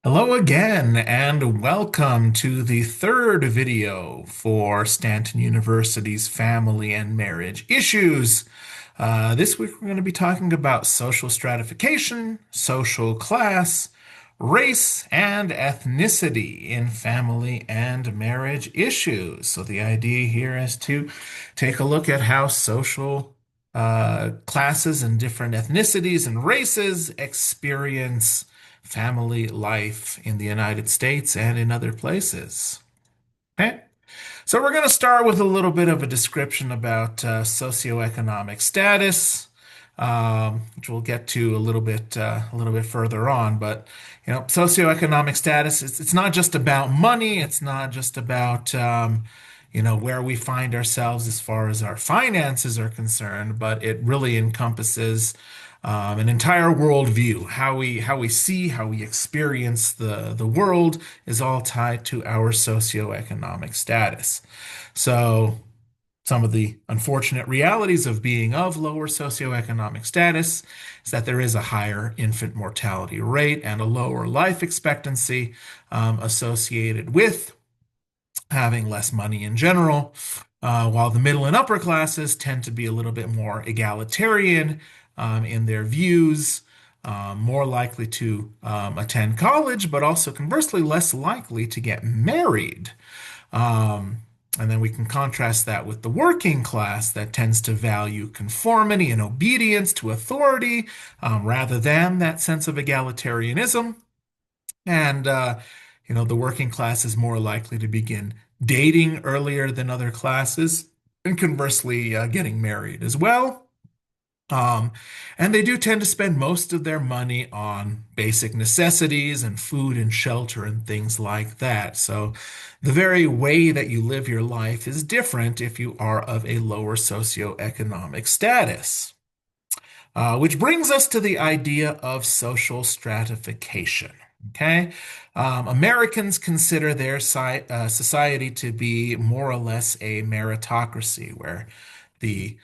Hello again, and welcome to the third video for Stanton University's Family and Marriage Issues. This week we're going to be talking about social stratification, social class, race, and ethnicity in family and marriage issues. So the idea here is to take a look at how social classes and different ethnicities and races experience family life in the United States and in other places. Okay, so we're going to start with a little bit of a description about socioeconomic status, which we'll get to a little bit further on. But socioeconomic status, it's not just about money. It's not just about where we find ourselves as far as our finances are concerned, but it really encompasses an entire worldview. How we see, how we experience the world is all tied to our socioeconomic status. So some of the unfortunate realities of being of lower socioeconomic status is that there is a higher infant mortality rate and a lower life expectancy associated with having less money in general, while the middle and upper classes tend to be a little bit more egalitarian in their views, more likely to attend college, but also conversely less likely to get married. Um, and then we can contrast that with the working class that tends to value conformity and obedience to authority rather than that sense of egalitarianism. And, the working class is more likely to begin dating earlier than other classes, and conversely, getting married as well. Um, and they do tend to spend most of their money on basic necessities and food and shelter and things like that. So the very way that you live your life is different if you are of a lower socioeconomic status. Which brings us to the idea of social stratification. Okay. Americans consider their society to be more or less a meritocracy, where the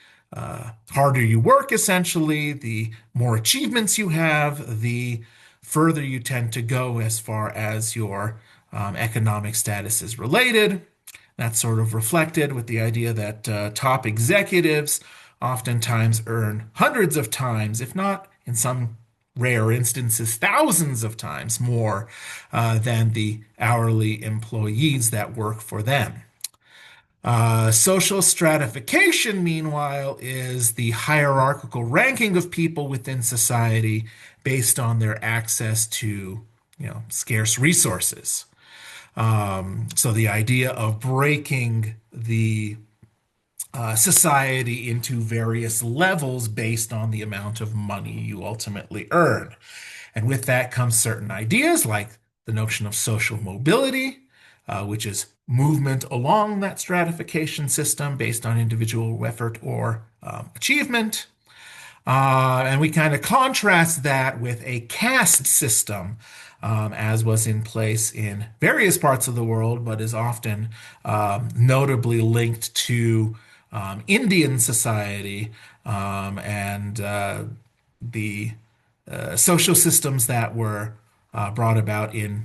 harder you work, essentially, the more achievements you have, the further you tend to go as far as your economic status is related. That's sort of reflected with the idea that top executives oftentimes earn hundreds of times, if not in some rare instances, thousands of times more than the hourly employees that work for them. Social stratification, meanwhile, is the hierarchical ranking of people within society based on their access to, scarce resources. So the idea of breaking the society into various levels based on the amount of money you ultimately earn. And with that comes certain ideas like the notion of social mobility, which is movement along that stratification system based on individual effort or achievement. And we kind of contrast that with a caste system, as was in place in various parts of the world, but is often notably linked to Indian society and the social systems that were brought about in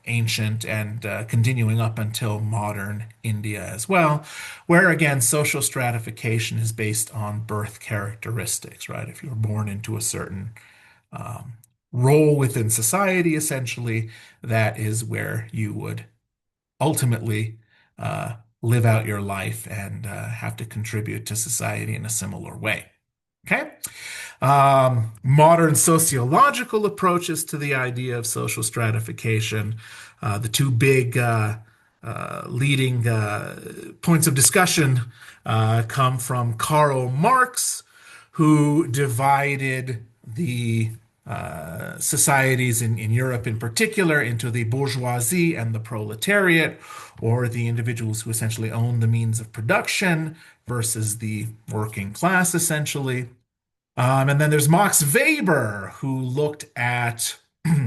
ancient and continuing up until modern India as well, where again, social stratification is based on birth characteristics, right? If you're born into a certain um, role within society, essentially, that is where you would ultimately live out your life and have to contribute to society in a similar way. Okay. Modern sociological approaches to the idea of social stratification, the two big leading points of discussion come from Karl Marx, who divided the societies in Europe in particular into the bourgeoisie and the proletariat, or the individuals who essentially own the means of production versus the working class, essentially. And then there's Max Weber, who looked at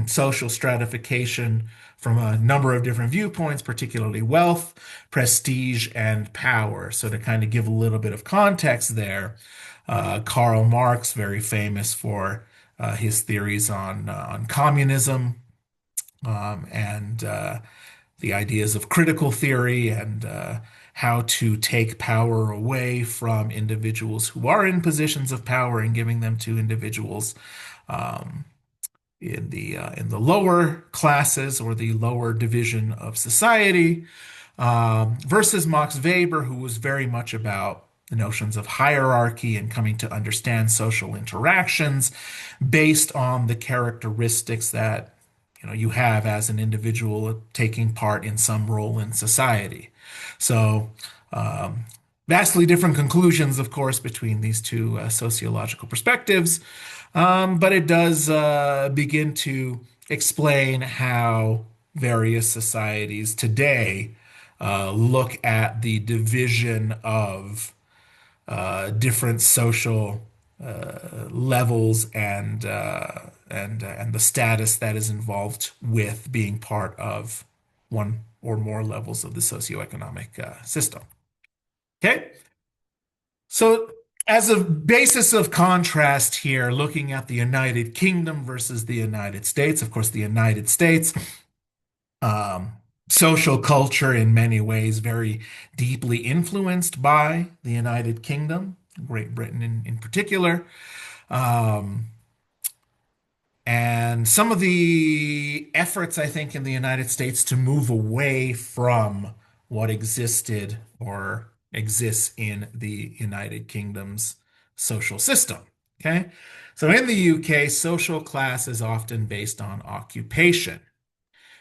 social stratification from a number of different viewpoints, particularly wealth, prestige, and power. So to kind of give a little bit of context there, Karl Marx, very famous for his theories on communism, and the ideas of critical theory and how to take power away from individuals who are in positions of power and giving them to individuals um, in the lower classes or the lower division of society, versus Max Weber, who was very much about the notions of hierarchy and coming to understand social interactions based on the characteristics that you have as an individual taking part in some role in society. So, um, vastly different conclusions, of course, between these two sociological perspectives. But it does begin to explain how various societies today look at the division of different social levels and the status that is involved with being part of one or more levels of the socioeconomic system. Okay, so as a basis of contrast here, looking at the United Kingdom versus the United States, of course, the United States, um, social culture in many ways very deeply influenced by the United Kingdom, Great Britain in particular. Um, and some of the efforts, I think, in the United States to move away from what existed or exists in the United Kingdom's social system. Okay. So in the UK, social class is often based on occupation.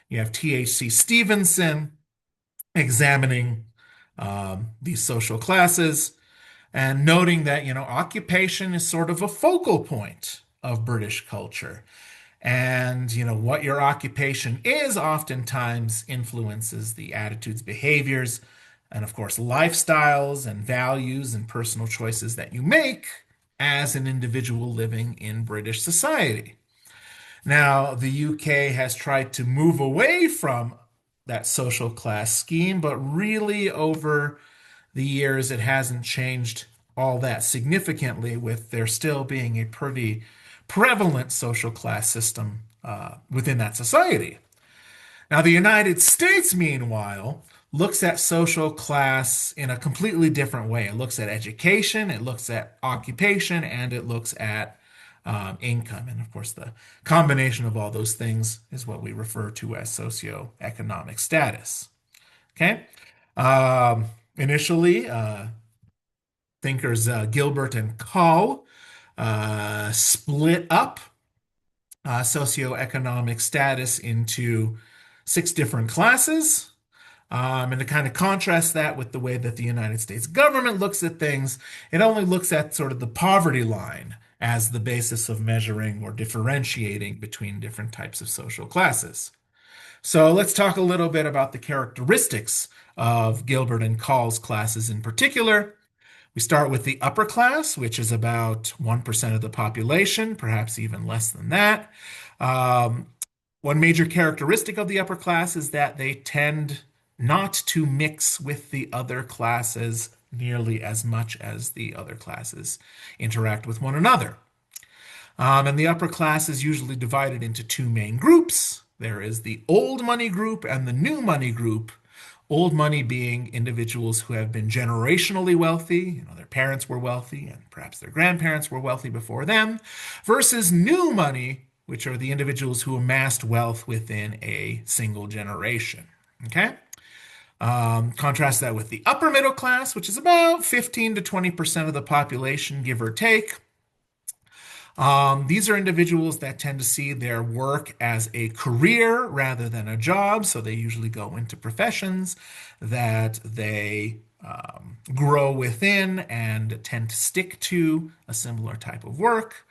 You have T.H.C. Stevenson examining these social classes and noting that, occupation is sort of a focal point of British culture. And, what your occupation is oftentimes influences the attitudes, behaviors, and of course, lifestyles and values and personal choices that you make as an individual living in British society. Now, the UK has tried to move away from that social class scheme, but really over the years, it hasn't changed all that significantly, with there still being a pretty prevalent social class system within that society. Now, the United States, meanwhile, looks at social class in a completely different way. It looks at education, it looks at occupation, and it looks at income. And of course, the combination of all those things is what we refer to as socioeconomic status. Okay. Initially, thinkers Gilbert and Call split up socioeconomic status into six different classes. And to kind of contrast that with the way that the United States government looks at things, it only looks at sort of the poverty line as the basis of measuring or differentiating between different types of social classes. So let's talk a little bit about the characteristics of Gilbert and Call's classes in particular. We start with the upper class, which is about 1% of the population, perhaps even less than that. Um, One major characteristic of the upper class is that they tend not to mix with the other classes nearly as much as the other classes interact with one another. And the upper class is usually divided into two main groups. There is the old money group and the new money group. Old money being individuals who have been generationally wealthy, their parents were wealthy and perhaps their grandparents were wealthy before them, versus new money, which are the individuals who amassed wealth within a single generation. Okay? Contrast that with the upper middle class, which is about 15 to 20% of the population, give or take. These are individuals that tend to see their work as a career rather than a job. So they usually go into professions that they grow within and tend to stick to a similar type of work.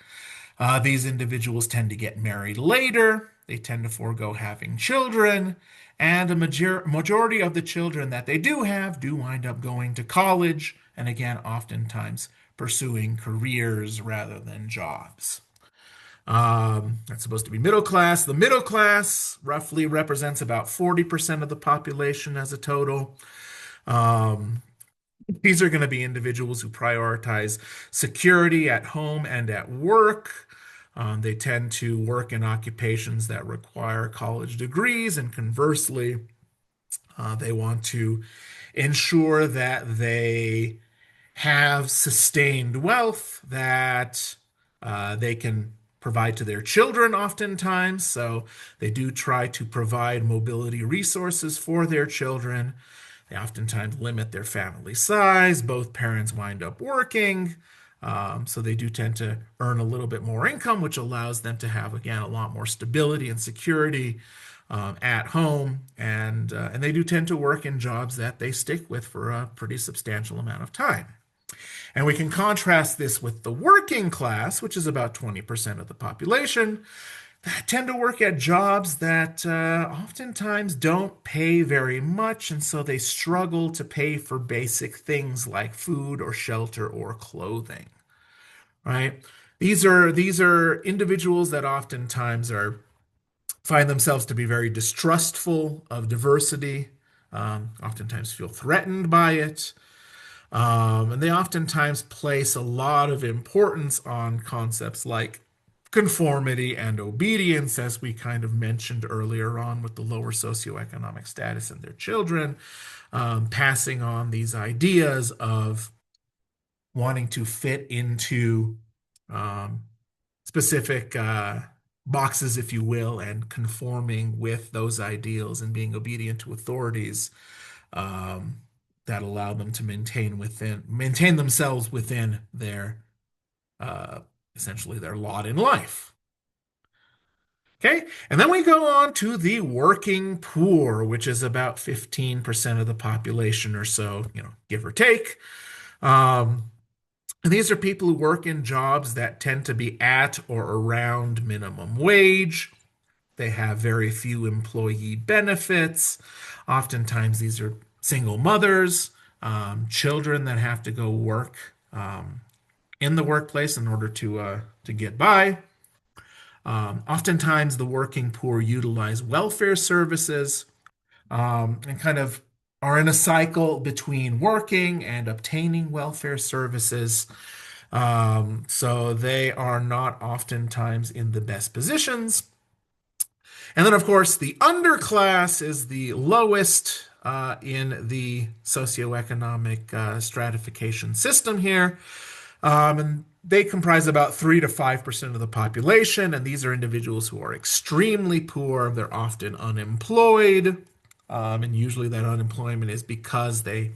These individuals tend to get married later. They tend to forego having children. And a majority of the children that they do have do wind up going to college. And again, oftentimes pursuing careers rather than jobs. That's supposed to be middle class. The middle class roughly represents about 40% of the population as a total. Um, these are going to be individuals who prioritize security at home and at work. They tend to work in occupations that require college degrees, and conversely, they want to ensure that they have sustained wealth that they can provide to their children oftentimes. So they do try to provide mobility resources for their children. They oftentimes limit their family size. Both parents wind up working. So they do tend to earn a little bit more income, which allows them to have, again, a lot more stability and security at home. And they do tend to work in jobs that they stick with for a pretty substantial amount of time. And we can contrast this with the working class, which is about 20% of the population, that tend to work at jobs that oftentimes don't pay very much, and so they struggle to pay for basic things like food or shelter or clothing, right? These are individuals that oftentimes are find themselves to be very distrustful of diversity, oftentimes feel threatened by it. And they oftentimes place a lot of importance on concepts like conformity and obedience, as we kind of mentioned earlier on with the lower socioeconomic status in their children, passing on these ideas of wanting to fit into um, specific boxes, if you will, and conforming with those ideals and being obedient to authorities um, that allow them to maintain themselves within their uh, essentially their lot in life. Okay, and then we go on to the working poor, which is about 15% of the population or so, give or take. Um, and these are people who work in jobs that tend to be at or around minimum wage. They have very few employee benefits. Oftentimes, these are single mothers, children that have to go work in the workplace in order to get by. Oftentimes, the working poor utilize welfare services and kind of are in a cycle between working and obtaining welfare services. So they are not oftentimes in the best positions. And then, of course, the underclass is the lowest in the socioeconomic stratification system here. And they comprise about 3 to 5% of the population. And these are individuals who are extremely poor. They're often unemployed. And usually that unemployment is because they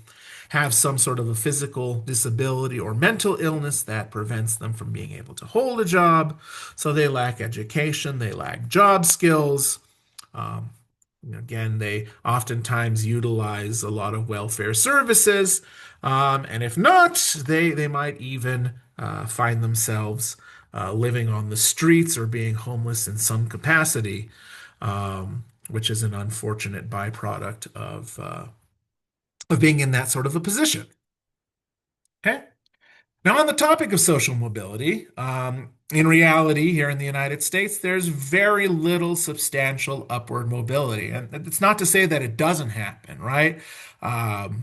have some sort of a physical disability or mental illness that prevents them from being able to hold a job. So they lack education, they lack job skills. Um, Again, they oftentimes utilize a lot of welfare services. And if not, they might even find themselves living on the streets or being homeless in some capacity, which is an unfortunate byproduct of being in that sort of a position. Okay. Now, on the topic of social mobility, in reality, here in the United States, there's very little substantial upward mobility. And it's not to say that it doesn't happen, right?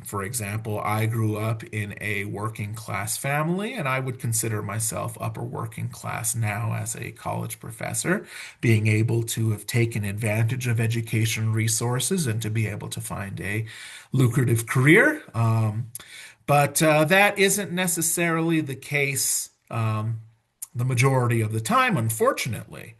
For example, I grew up in a working class family, and I would consider myself upper working class now as a college professor, being able to have taken advantage of education resources and to be able to find a lucrative career. But that isn't necessarily the case the majority of the time, unfortunately.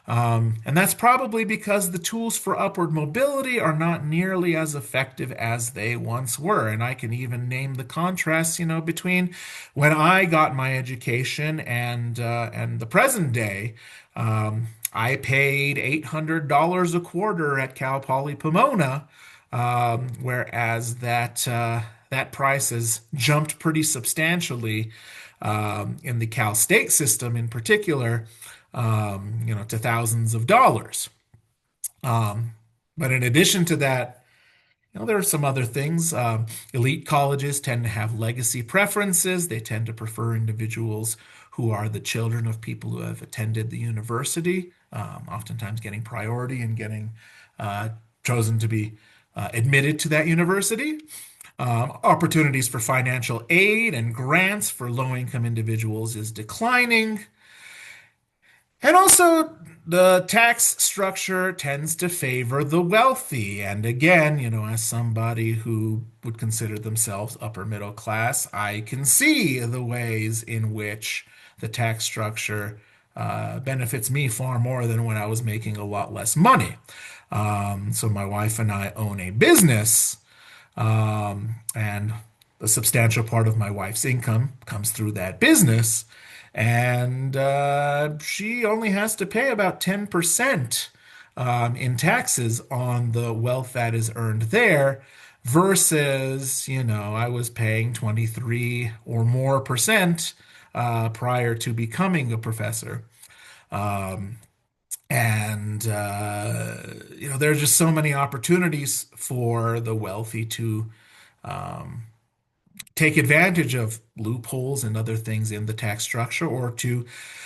And that's probably because the tools for upward mobility are not nearly as effective as they once were. And I can even name the contrasts, between when I got my education and the present day. I paid $800 a quarter at Cal Poly Pomona, whereas that price has jumped pretty substantially in the Cal State system in particular, to thousands of dollars. Um, but in addition to that, there are some other things. Elite colleges tend to have legacy preferences. They tend to prefer individuals who are the children of people who have attended the university, oftentimes getting priority and getting uh, chosen to be admitted to that university. Opportunities for financial aid and grants for low-income individuals is declining. And also, the tax structure tends to favor the wealthy. And again, as somebody who would consider themselves upper middle class, I can see the ways in which the tax structure benefits me far more than when I was making a lot less money. So, my wife and I own a business, and a substantial part of my wife's income comes through that business. And she only has to pay about 10% in taxes on the wealth that is earned there, versus, I was paying 23 or more percent prior to becoming a professor. And there are just so many opportunities for the wealthy to take advantage of loopholes and other things in the tax structure, or to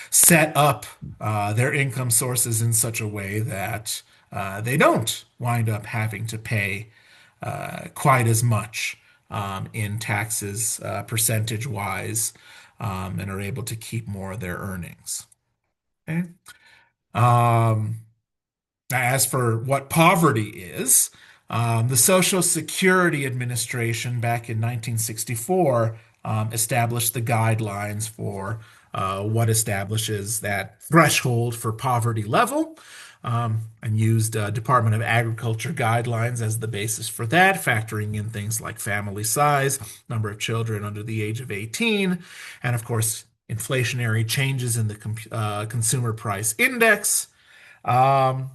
set up their income sources in such a way that they don't wind up having to pay quite as much in taxes percentage wise, and are able to keep more of their earnings. Okay. Um, As for what poverty is, the Social Security Administration back in 1964 established the guidelines for what establishes that threshold for poverty level, and used Department of Agriculture guidelines as the basis for that, factoring in things like family size, number of children under the age of 18, and of course, inflationary changes in the consumer price index. Um,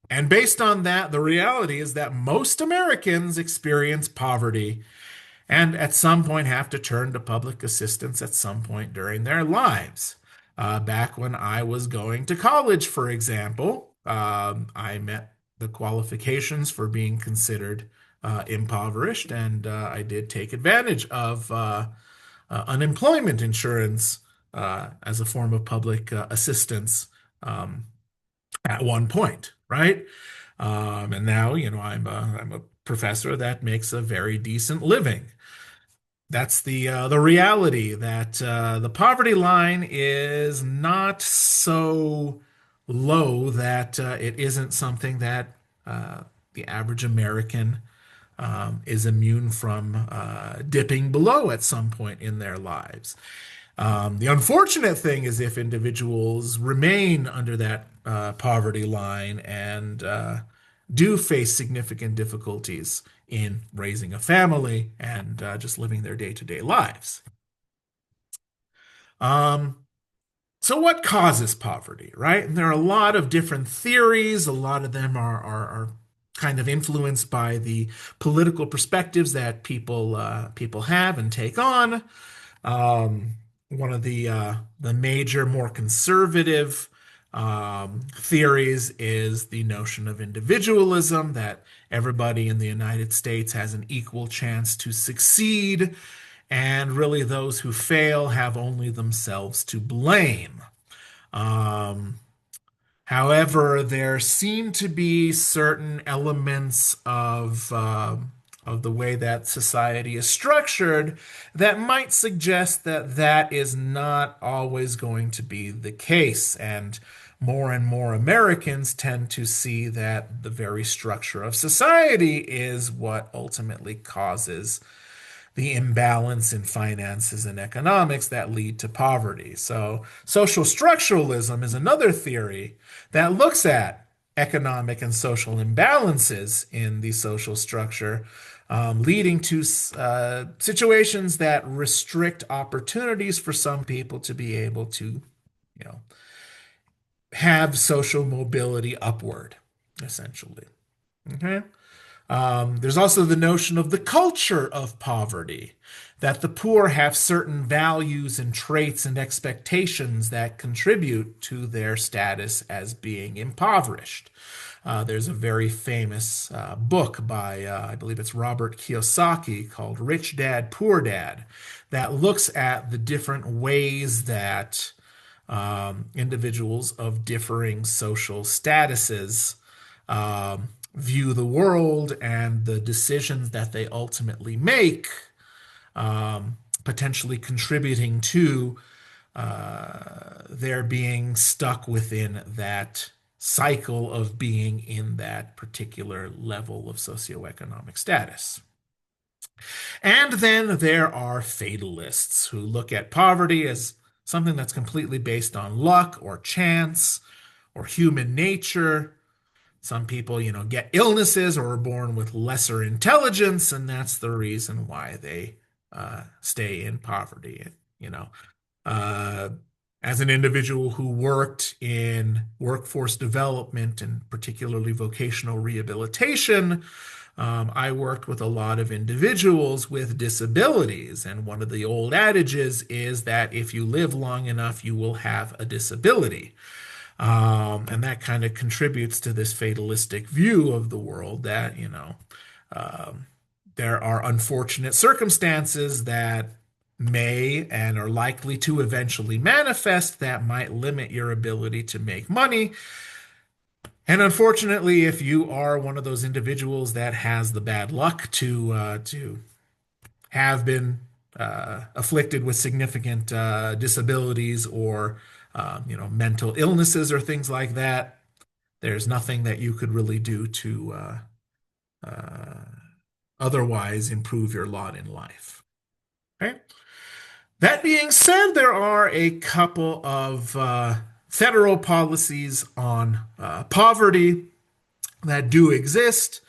and based on that, the reality is that most Americans experience poverty and at some point have to turn to public assistance at some point during their lives. Back when I was going to college, for example, I met the qualifications for being considered impoverished, and I did take advantage of unemployment insurance as a form of public assistance. Um, at one point, right? And now, I'm a professor that makes a very decent living. That's the reality, that the poverty line is not so low that it isn't something that the average American is immune from dipping below at some point in their lives. The unfortunate thing is if individuals remain under that poverty line and do face significant difficulties in raising a family and just living their day-to-day lives. Um, so what causes poverty, right? And there are a lot of different theories. A lot of them are kind of influenced by the political perspectives that people have and take on. Um, One of the major, more conservative theories is the notion of individualism, that everybody in the United States has an equal chance to succeed, and really those who fail have only themselves to blame. Um, However, there seem to be certain elements of the way that society is structured that might suggest that that is not always going to be the case. And more Americans tend to see that the very structure of society is what ultimately causes the imbalance in finances and economics that lead to poverty. So, social structuralism is another theory that looks at economic and social imbalances in the social structure, leading to situations that restrict opportunities for some people to be able to, you know, have social mobility upward, essentially. Okay. There's also the notion of the culture of poverty, that the poor have certain values and traits and expectations that contribute to their status as being impoverished. There's a very famous book by, I believe it's Robert Kiyosaki, called Rich Dad, Poor Dad, that looks at the different ways that individuals of differing social statuses view the world and the decisions that they ultimately make, potentially contributing to they're being stuck within that cycle of being in that particular level of socioeconomic status. And then there are fatalists who look at poverty as something that's completely based on luck or chance or human nature. Some people, get illnesses or are born with lesser intelligence, and that's the reason why they stay in poverty. You know, uh, as an individual who worked in workforce development and particularly vocational rehabilitation, I worked with a lot of individuals with disabilities. And one of the old adages is that if you live long enough, you will have a disability. And that kind of contributes to this fatalistic view of the world that, um, there are unfortunate circumstances that may and are likely to eventually manifest that might limit your ability to make money. And unfortunately, if you are one of those individuals that has the bad luck to have been afflicted with significant disabilities or mental illnesses or things like that, there's nothing that you could really do to uh, otherwise improve your lot in life. Okay. That being said, there are a couple of federal policies on poverty that do exist,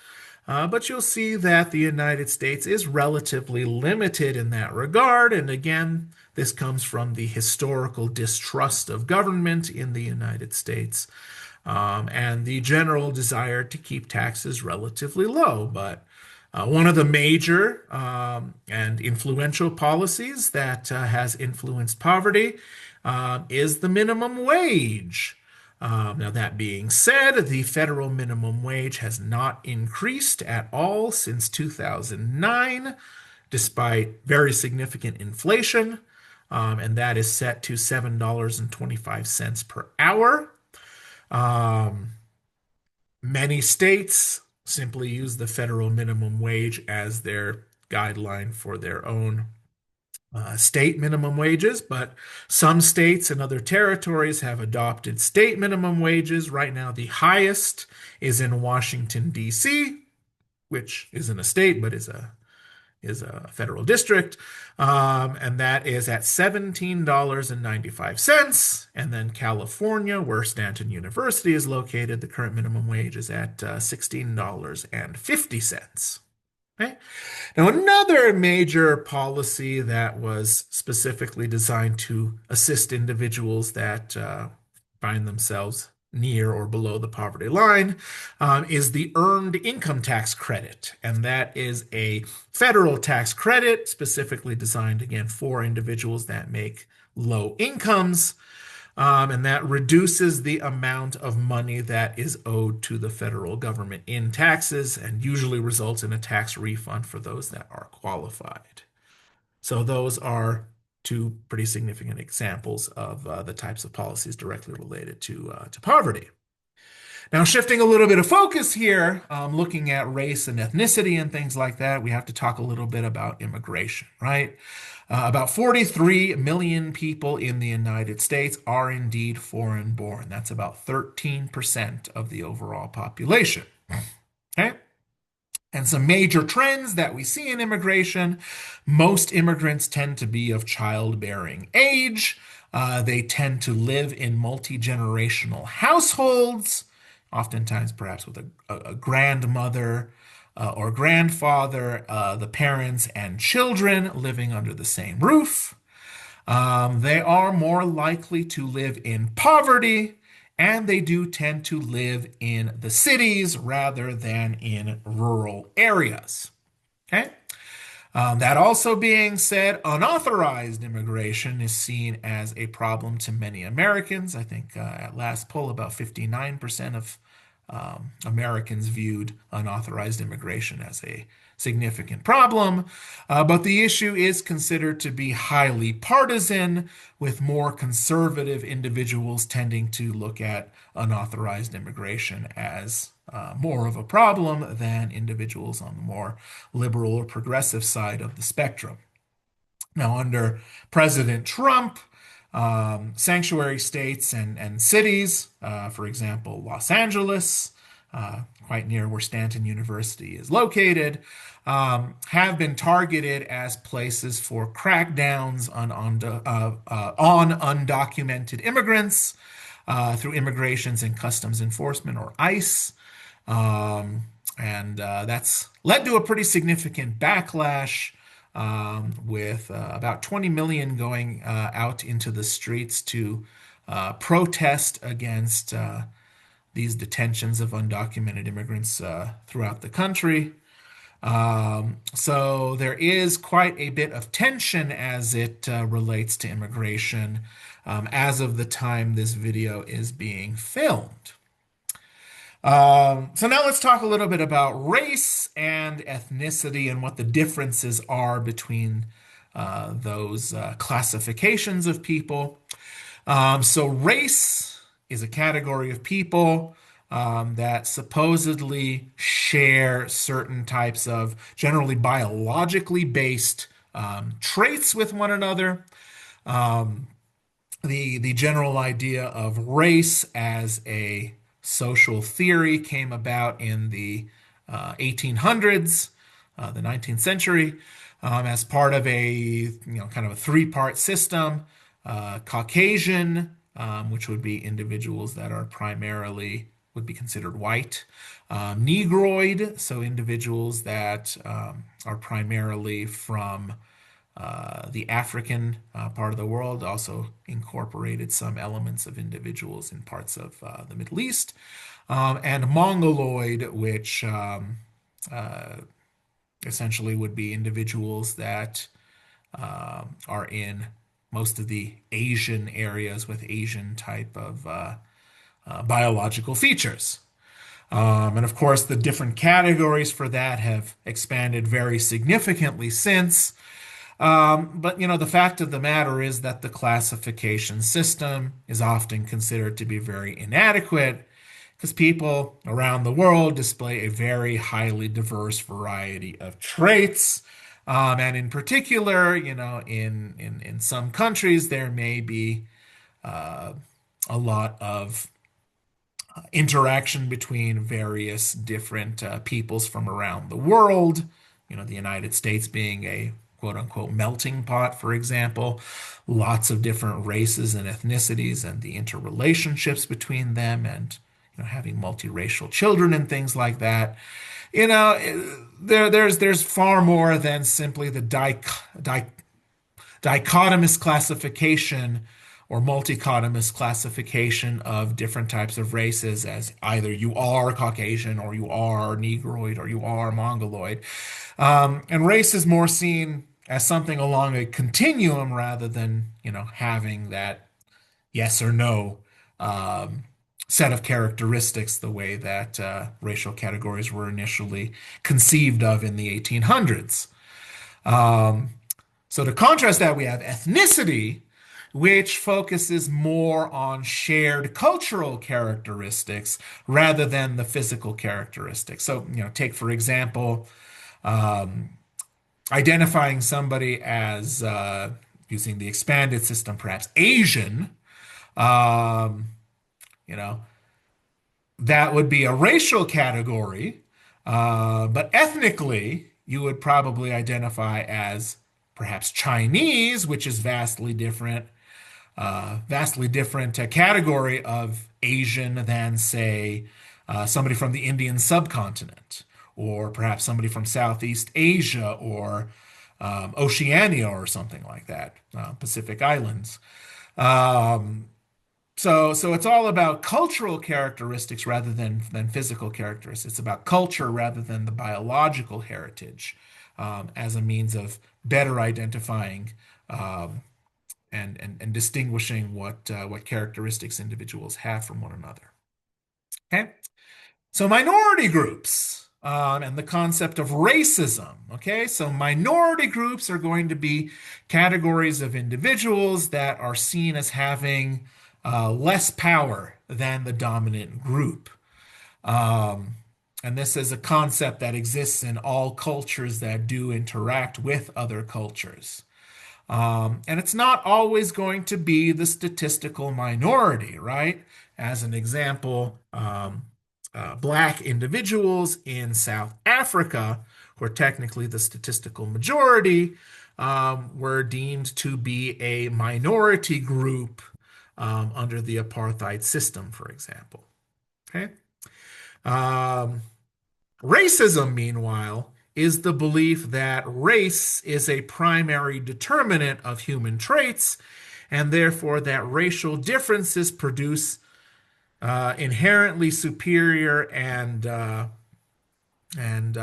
but you'll see that the United States is relatively limited in that regard. And again, this comes from the historical distrust of government in the United States, and the general desire to keep taxes relatively low. But one of the major and influential policies that has influenced poverty is the minimum wage. Now, that being said, the federal minimum wage has not increased at all since 2009, despite very significant inflation, and that is set to $7.25 per hour. Um, Many states simply use the federal minimum wage as their guideline for their own state minimum wages, but some states and other territories have adopted state minimum wages. Right now, the highest is in Washington, D.C., which isn't a state, but is a federal district, and that is at $17.95. And then California, where Stanton University is located, the current minimum wage is at $16.50. Okay. Now, another major policy that was specifically designed to assist individuals that find themselves near or below the poverty line is the earned income tax credit. And that is a federal tax credit specifically designed, again, for individuals that make low incomes. And that reduces the amount of money that is owed to the federal government in taxes and usually results in a tax refund for those that are qualified. So those are two pretty significant examples of the types of policies directly related to poverty. Now, shifting a little bit of focus here, looking at race and ethnicity and things like that, we have to talk a little bit about immigration, right? About 43 million people in the United States are indeed foreign born. That's about 13% of the overall population. Okay? And some major trends that we see in immigration: most immigrants tend to be of childbearing age. They tend to live in multi-generational households, oftentimes perhaps with a grandmother or grandfather, the parents and children living under the same roof. They are more likely to live in poverty, and they do tend to live in the cities rather than in rural areas. Okay. That also being said, unauthorized immigration is seen as a problem to many Americans. I think at last poll, about 59% of Americans viewed unauthorized immigration as a significant problem. But the issue is considered to be highly partisan, with more conservative individuals tending to look at unauthorized immigration as more of a problem than individuals on the more liberal or progressive side of the spectrum. Now, under President Trump, Sanctuary states and cities, for example, Los Angeles, quite near where Stanton University is located, have been targeted as places for crackdowns on undocumented immigrants through Immigrations and Customs Enforcement, or ICE. Um, and that's led to a pretty significant backlash, with about 20 million going out into the streets to protest against these detentions of undocumented immigrants throughout the country. So there is quite a bit of tension as it relates to immigration as of the time this video is being filmed. So now let's talk a little bit about race and ethnicity and what the differences are between those classifications of people. So race is a category of people that supposedly share certain types of generally biologically based traits with one another. Um, the general idea of race as a social theory came about in the 1800s, the 19th century, as part of a kind of a three-part system. Caucasian, which would be individuals that are primarily would be considered white. Negroid, so individuals that are primarily from the African part of the world, also incorporated some elements of individuals in parts of the Middle East, and Mongoloid, which essentially would be individuals that are in most of the Asian areas with Asian type of biological features. And of course, the different categories for that have expanded very significantly since. But the fact of the matter is that the classification system is often considered to be very inadequate because people around the world display a very highly diverse variety of traits. And in particular, in some countries, there may be a lot of interaction between various different peoples from around the world. The United States being a quote unquote melting pot, for example, lots of different races and ethnicities and the interrelationships between them, and having multiracial children and things like that. There's far more than simply the dichotomous classification or multichotomous classification of different types of races as either you are Caucasian or you are Negroid or you are Mongoloid. And race is more seen as something along a continuum rather than, having that yes or no set of characteristics the way that racial categories were initially conceived of in the 1800s. So to contrast that, we have ethnicity, which focuses more on shared cultural characteristics rather than the physical characteristics. So, take for example, identifying somebody as using the expanded system, perhaps Asian. Um, you know, that would be a racial category, but ethnically, you would probably identify as perhaps Chinese, which is vastly different category of Asian than, say, somebody from the Indian subcontinent, or perhaps somebody from Southeast Asia or Oceania or something like that, Pacific Islands. Um, so it's all about cultural characteristics rather than physical characteristics. It's about culture rather than the biological heritage, as a means of better identifying and distinguishing what characteristics individuals have from one another. Okay, so minority groups and the concept of racism. Okay, so minority groups are going to be categories of individuals that are seen as having less power than the dominant group. Um, and this is a concept that exists in all cultures that do interact with other cultures. And it's not always going to be the statistical minority, right? As an example, black individuals in South Africa, who are technically the statistical majority, were deemed to be a minority group under the apartheid system, for example. Okay. Um, Racism, meanwhile, is the belief that race is a primary determinant of human traits, and therefore that racial differences produce inherently superior and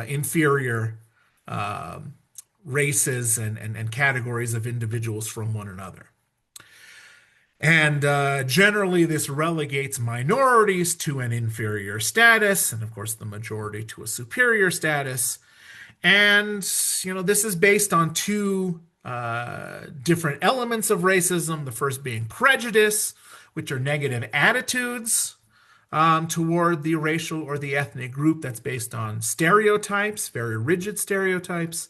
inferior um, races and categories of individuals from one another. And generally, this relegates minorities to an inferior status, and of course, the majority to a superior status. And, this is based on two different elements of racism. The first being prejudice, which are negative attitudes toward the racial or the ethnic group that's based on stereotypes, very rigid stereotypes,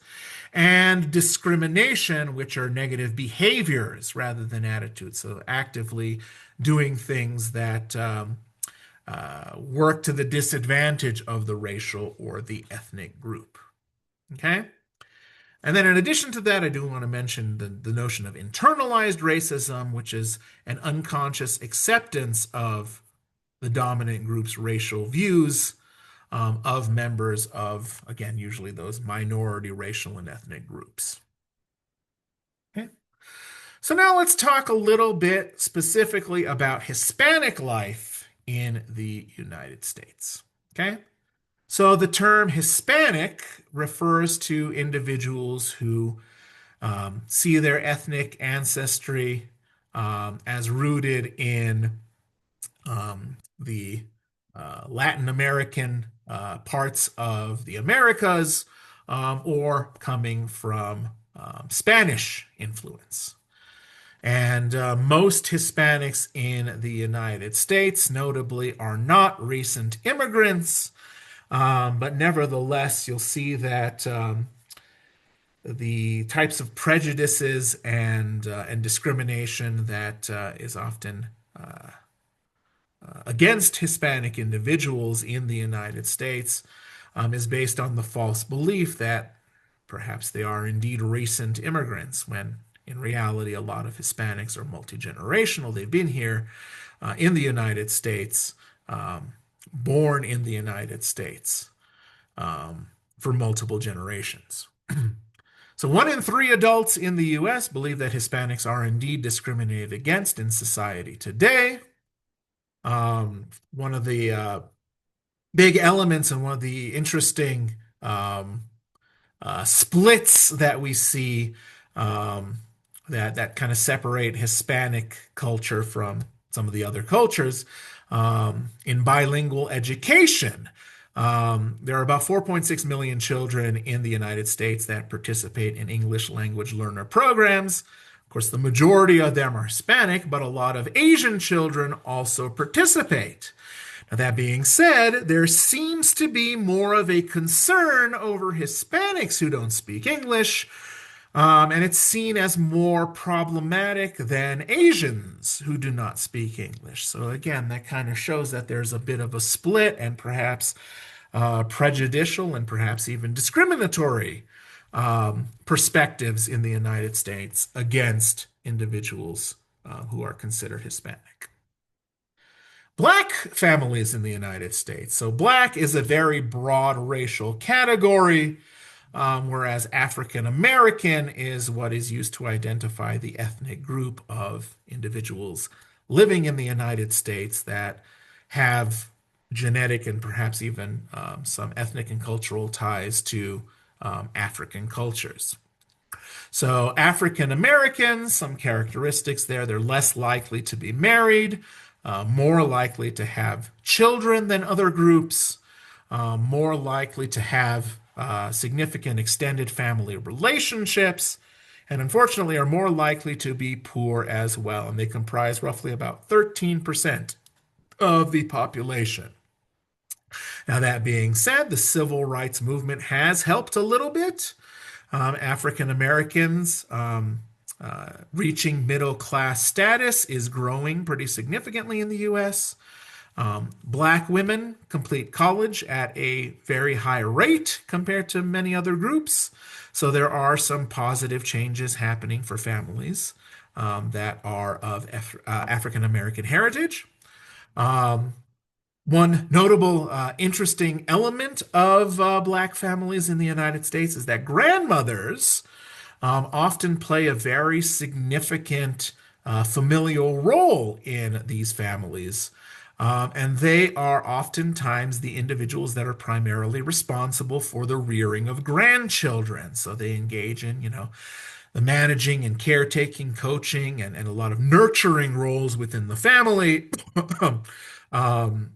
and discrimination, which are negative behaviors rather than attitudes. So actively doing things that work to the disadvantage of the racial or the ethnic group. Okay? And then, in addition to that, I do want to mention the notion of internalized racism, which is an unconscious acceptance of the dominant group's racial views of members of, again, usually those minority racial and ethnic groups. Okay. So now let's talk a little bit specifically about Hispanic life in the United States. Okay. So the term Hispanic refers to individuals who see their ethnic ancestry as rooted in the Latin American parts of the Americas or coming from Spanish influence. And most Hispanics in the United States, notably, are not recent immigrants, but nevertheless, you'll see that the types of prejudices and discrimination that is often against Hispanic individuals in the United States is based on the false belief that perhaps they are indeed recent immigrants, when in reality, a lot of Hispanics are multi-generational. They've been here in the United States, born in the United States for multiple generations. So 1 in 3 adults in the US believe that Hispanics are indeed discriminated against in society today. One of the big elements and one of the interesting splits that we see that kind of separate Hispanic culture from some of the other cultures in bilingual education. There are about 4.6 million children in the United States that participate in English language learner programs. Of course, the majority of them are Hispanic, but a lot of Asian children also participate. Now, that being said, there seems to be more of a concern over Hispanics who don't speak English, and it's seen as more problematic than Asians who do not speak English. So, again, that kind of shows that there's a bit of a split and perhaps prejudicial and perhaps even discriminatory perspectives in the United States against individuals who are considered Hispanic. Black families in the United States. So, black is a very broad racial category, whereas African American is what is used to identify the ethnic group of individuals living in the United States that have genetic and perhaps even some ethnic and cultural ties to African cultures. So, African Americans, some characteristics there, they're less likely to be married, more likely to have children than other groups, more likely to have significant extended family relationships, and unfortunately are more likely to be poor as well. And they comprise roughly about 13% of the population. Now, that being said, the civil rights movement has helped a little bit. African Americans Reaching middle class status is growing pretty significantly in the US. Black women complete college at a very high rate compared to many other groups. So there are some positive changes happening for families that are of African American heritage. One notable, interesting element of Black families in the United States is that grandmothers often play a very significant familial role in these families. And they are oftentimes the individuals that are primarily responsible for the rearing of grandchildren. So they engage in, the managing and caretaking, coaching, and a lot of nurturing roles within the family. um,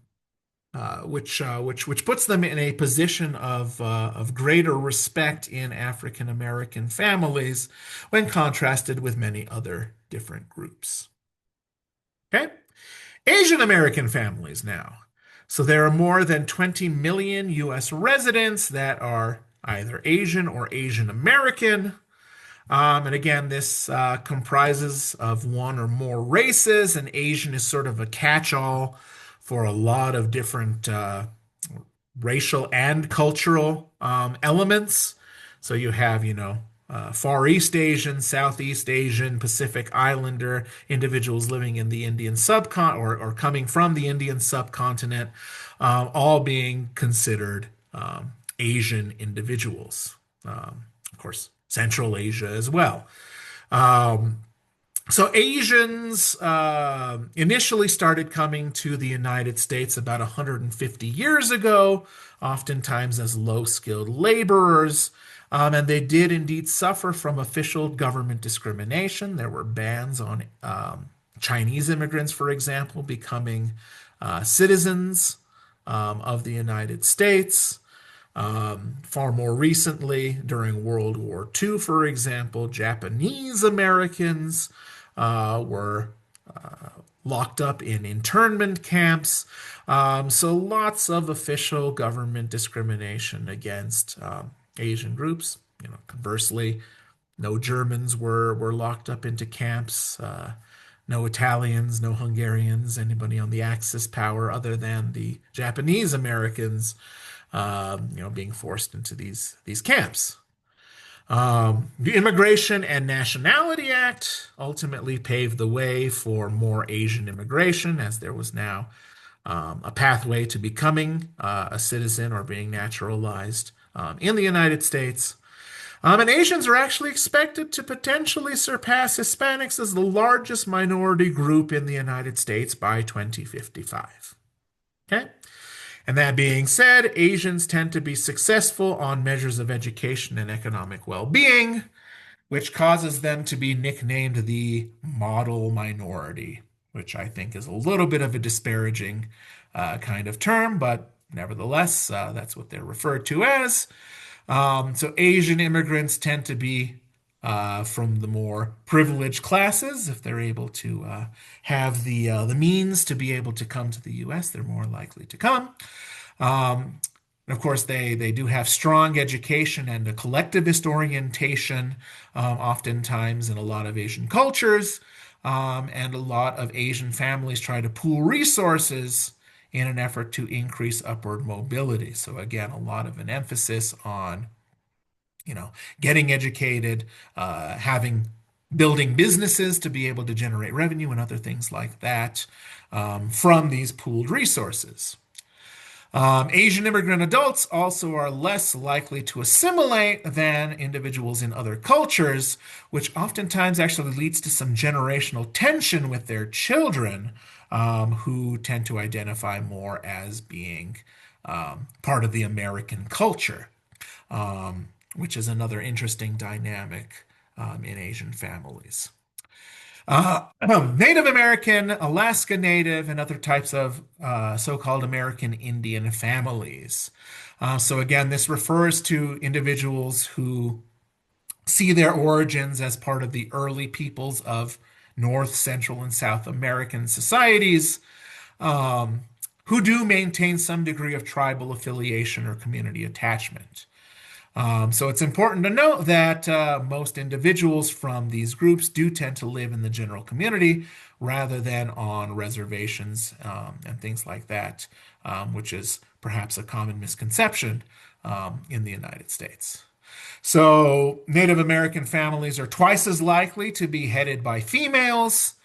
which puts them in a position of greater respect in African American families when contrasted with many other different groups. Okay, Asian American families now. So there are more than 20 million U.S. residents that are either Asian or Asian American. And again, this comprises of one or more races, and Asian is sort of a catch-all for a lot of different racial and cultural elements. So you have, Far East Asian, Southeast Asian, Pacific Islander individuals living in the Indian subcontinent or coming from the Indian subcontinent, all being considered Asian individuals. Of course, Central Asia as well. Um, so Asians initially started coming to the United States about 150 years ago, oftentimes as low-skilled laborers. And they did indeed suffer from official government discrimination. There were bans on Chinese immigrants, for example, becoming citizens of the United States. Far more recently, during World War II, for example, Japanese Americans were locked up in internment camps. So lots of official government discrimination against Asian groups. Conversely, no Germans were locked up into camps. No Italians, no Hungarians, anybody on the Axis power other than the Japanese Americans, being forced into these camps. The Immigration and Nationality Act ultimately paved the way for more Asian immigration, as there was now a pathway to becoming a citizen or being naturalized in the United States. And Asians are actually expected to potentially surpass Hispanics as the largest minority group in the United States by 2055. Okay? And that being said, Asians tend to be successful on measures of education and economic well-being, which causes them to be nicknamed the model minority, which I think is a little bit of a disparaging kind of term, but nevertheless, that's what they're referred to as. So Asian immigrants tend to be from the more privileged classes. If they're able to have the means to be able to come to the U.S., they're more likely to come. And of course, they do have strong education and a collectivist orientation, oftentimes in a lot of Asian cultures. And a lot of Asian families try to pool resources in an effort to increase upward mobility. So again, a lot of an emphasis on, getting educated, having building businesses to be able to generate revenue and other things like that from these pooled resources. Asian immigrant adults also are less likely to assimilate than individuals in other cultures, which oftentimes actually leads to some generational tension with their children, who tend to identify more as being part of the American culture, which is another interesting dynamic in Asian families. Native American, Alaska Native, and other types of so-called American Indian families. So again, this refers to individuals who see their origins as part of the early peoples of North, Central, and South American societies, who do maintain some degree of tribal affiliation or community attachment. So it's important to note that most individuals from these groups do tend to live in the general community rather than on reservations and things like that, which is perhaps a common misconception in the United States. So Native American families are twice as likely to be headed by females.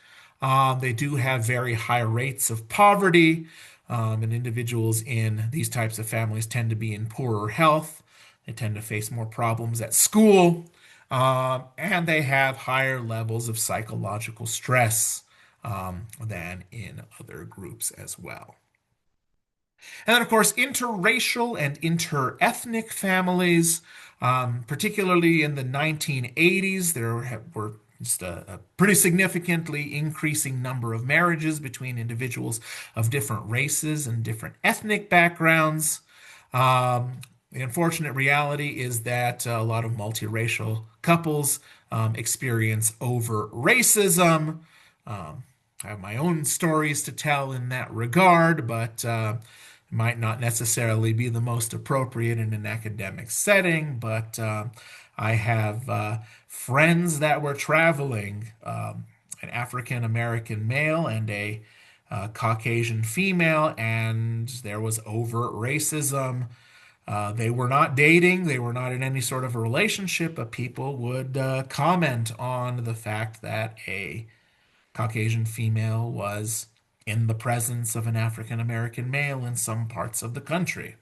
They do have very high rates of poverty, and individuals in these types of families tend to be in poorer health. They tend to face more problems at school, and they have higher levels of psychological stress than in other groups as well. And then, of course, interracial and interethnic families, particularly in the 1980s, were just a pretty significantly increasing number of marriages between individuals of different races and different ethnic backgrounds. Um, the unfortunate reality is that a lot of multiracial couples experience over racism. I have my own stories to tell in that regard, but might not necessarily be the most appropriate in an academic setting. But I have friends that were traveling, an African American male and a Caucasian female, and there was overt racism. They were not dating, they were not in any sort of a relationship, but people would comment on the fact that a Caucasian female was in the presence of an African American male in some parts of the country.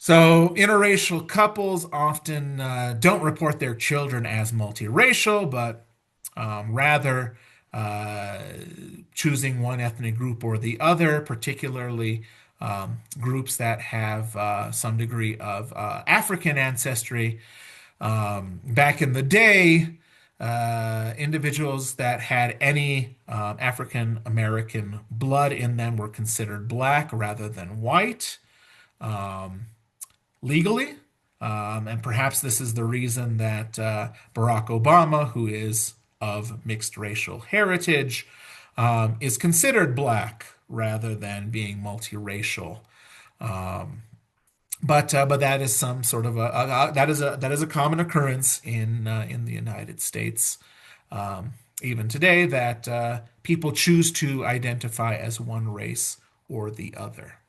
So, interracial couples often don't report their children as multiracial, but rather uh, choosing one ethnic group or the other, particularly groups that have some degree of African ancestry. Back in the day, individuals that had any African American blood in them were considered black rather than white legally. And perhaps this is the reason that Barack Obama, who is of mixed racial heritage, is considered black rather than being multiracial. But that is some sort of that is a common occurrence in the United States, even today, that people choose to identify as one race or the other.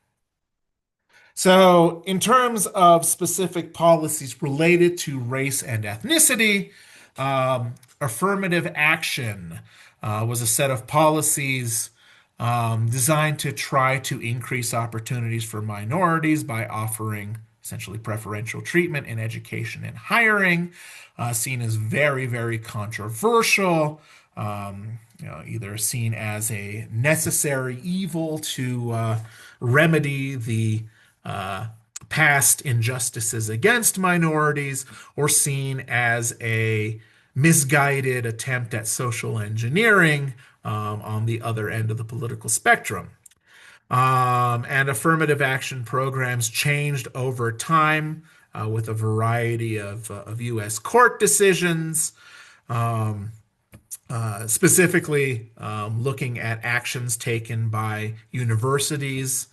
So, in terms of specific policies related to race and ethnicity, affirmative action was a set of policies designed to try to increase opportunities for minorities by offering essentially preferential treatment in education and hiring, seen as very, very controversial. Either seen as a necessary evil to remedy the uh, past injustices against minorities, or seen as a misguided attempt at social engineering on the other end of the political spectrum. And affirmative action programs changed over time with a variety of U.S. court decisions. Specifically looking at actions taken by universities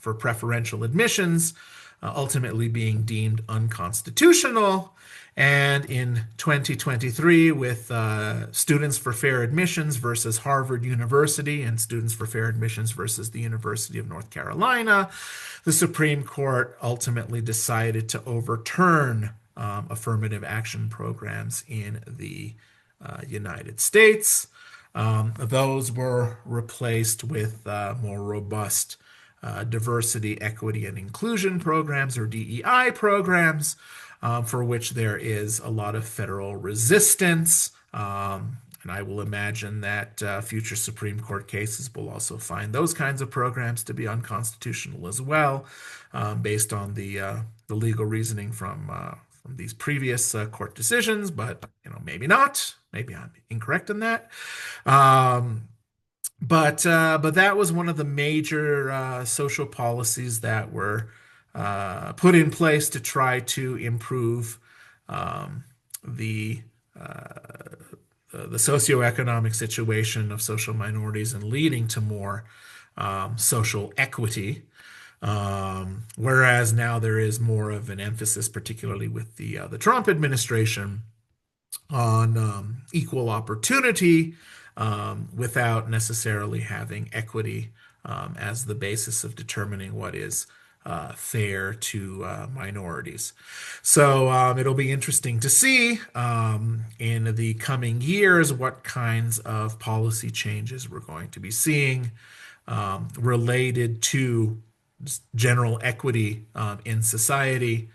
for preferential admissions, ultimately being deemed unconstitutional. And in 2023, with Students for Fair Admissions versus Harvard University and Students for Fair Admissions versus the University of North Carolina, the Supreme Court ultimately decided to overturn affirmative action programs in the United States. Those were replaced with more robust diversity, equity, and inclusion programs, or DEI programs, for which there is a lot of federal resistance. And I will imagine that future Supreme Court cases will also find those kinds of programs to be unconstitutional as well, based on the legal reasoning from these previous court decisions. But maybe not. Maybe I'm incorrect in that. Um, but that was one of the major social policies that were put in place to try to improve um, the the socioeconomic situation of social minorities and leading to more social equity. Whereas now there is more of an emphasis, particularly with the Trump administration, on equal opportunity without necessarily having equity as the basis of determining what is fair to minorities. So it'll be interesting to see in the coming years what kinds of policy changes we're going to be seeing related to general equity in society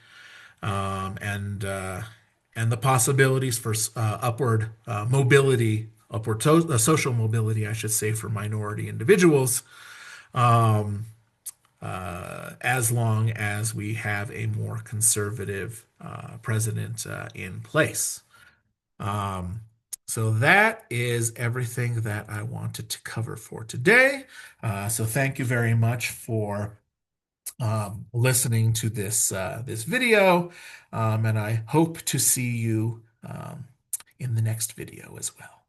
and the possibilities for upward mobility, social mobility, I should say, for minority individuals, um, as long as we have a more conservative president in place. Um, so that is everything that I wanted to cover for today. So thank you very much for listening to this video, and I hope to see you in the next video as well.